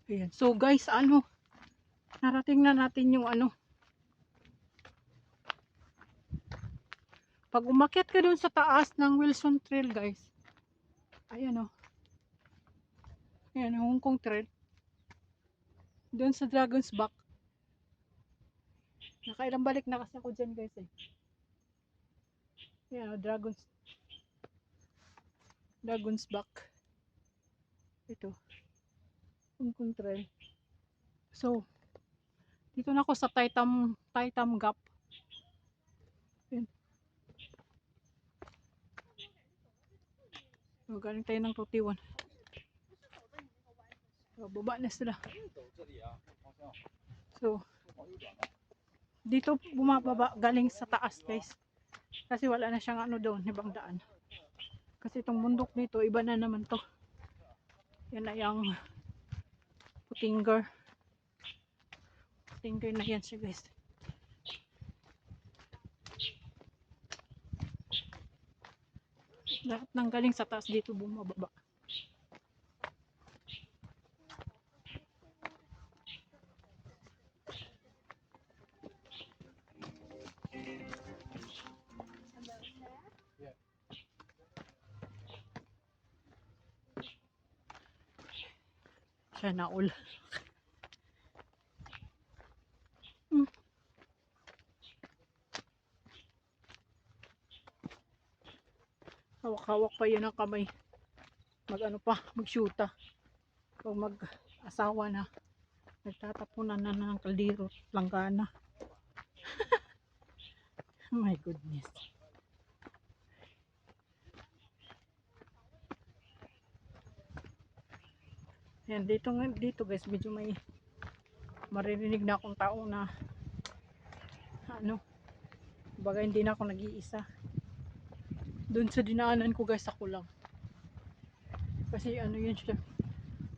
Ayan. So guys, ano, narating na natin yung ano. Pag umakyat ka dun sa taas ng Wilson Trail guys. Ayan o. Ayan, Hong Kong Trail. Doon sa Dragon's Back. Nakailang balik na kasi ako dyan guys eh. Ayan o, Dragon's Back. Ito. Hong Kong Trail. So, dito na ako sa Taitam Gap. Ayan. So, galing tayo ng 21. So, baba na sila. So, dito bumababa galing sa taas guys. Kasi wala na siyang ano doon, ibang daan. Kasi itong bundok dito, iba na naman to. Yan na yung Putingger. Putingger na yan siya guys. Lahat ng galing sa taas dito bumababa. Sana all. Hawak-hawak pa yun ang kamay. Mag-shoota. O mag-asawa na. Nagtatapunan na ng kaldero, langgana. Oh my goodness. Yan, dito guys, medyo may maririnig na akong tao na ano, baga hindi na ako nag-iisa. Doon sa dinaanan ko guys, ako lang. Kasi ano yun siya,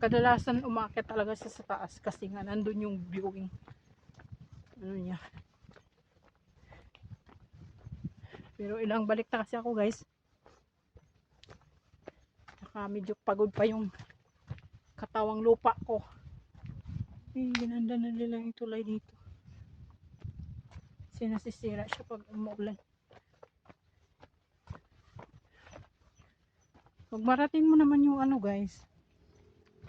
kadalasan umakyat talaga sa taas kasi nga nandun yung viewing ano niya. Pero ilang balik na kasi ako guys, saka medyo pagod pa yung katawang lupa ko. Ginanda na nila yung tulay dito. Sinasisira siya pag umuulan. Pag marating mo naman yung ano guys,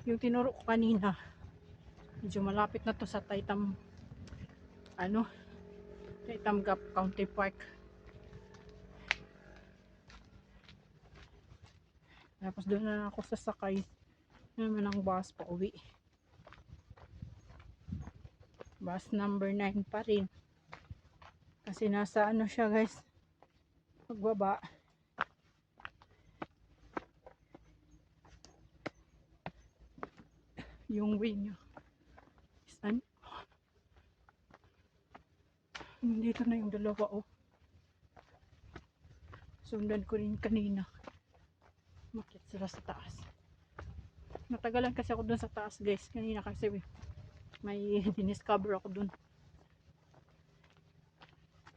yung tinuro ko kanina, medyo malapit na to sa Taitam Gap County Park. Tapos doon na ako sasakay naman ng bus pa uwi. Bus number 9 pa rin. Kasi nasa ano siya guys, pagbaba. Yung way nyo. Saan? Dito na yung dalawa oh. Sundan ko rin kanina. Makit sila sa taas. Natagalan kasi ako dun sa taas guys. Kanina kasi may diniscover ako dun.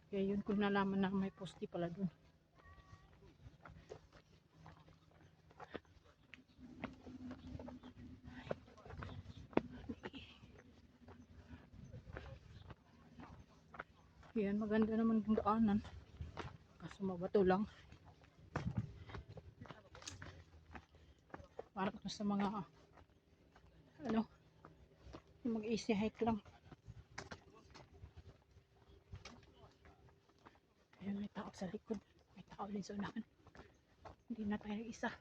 Kaya yun ko nalaman na may poste pala dun. Yan, maganda naman yung daanan. Kaso mabato lang. Para ito sa mga mag easy hike lang. Ayan, may tao sa likod. May tao din sa unahan. Hindi na tayo isa.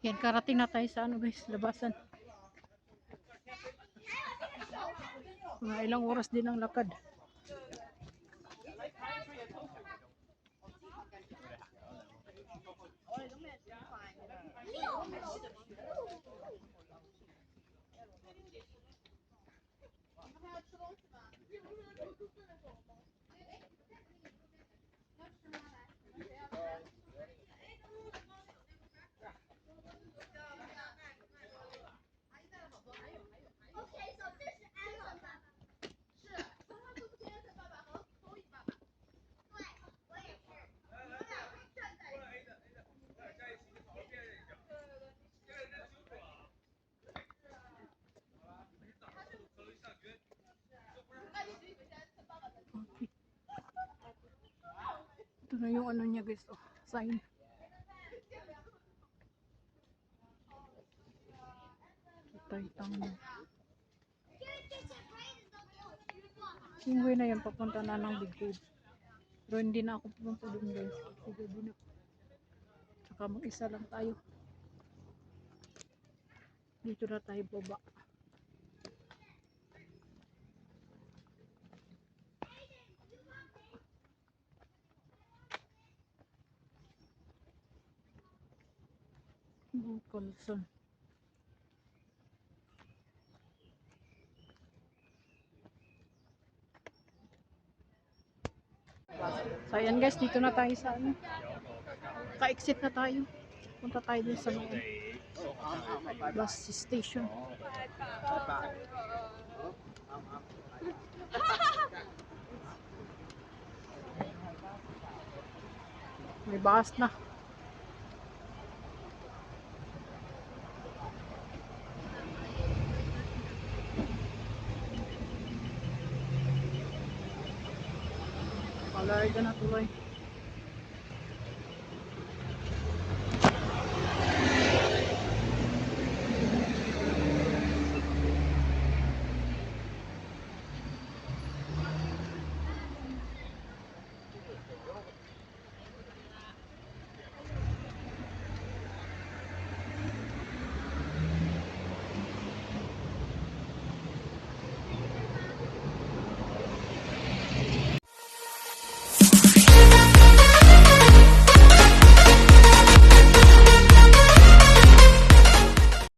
Yan, karating na tayo sa guys, labasan. Mga ilang oras din ang lakad. Okay. Ito na yung ano niya guys, oh, sign. Taitang. Yung way na yan, papunta na ng Big Cave. Pero hindi na ako pupunta doon guys. Kasi gabi na. Tsaka mag-isa lang tayo. Dito na tayo baba. Bukolson. So ayan guys, dito na tayo sa ano. Ka-exit na tayo. Punta tayo dun sa loob. Bus station. May bus na. Palarga na tuloy.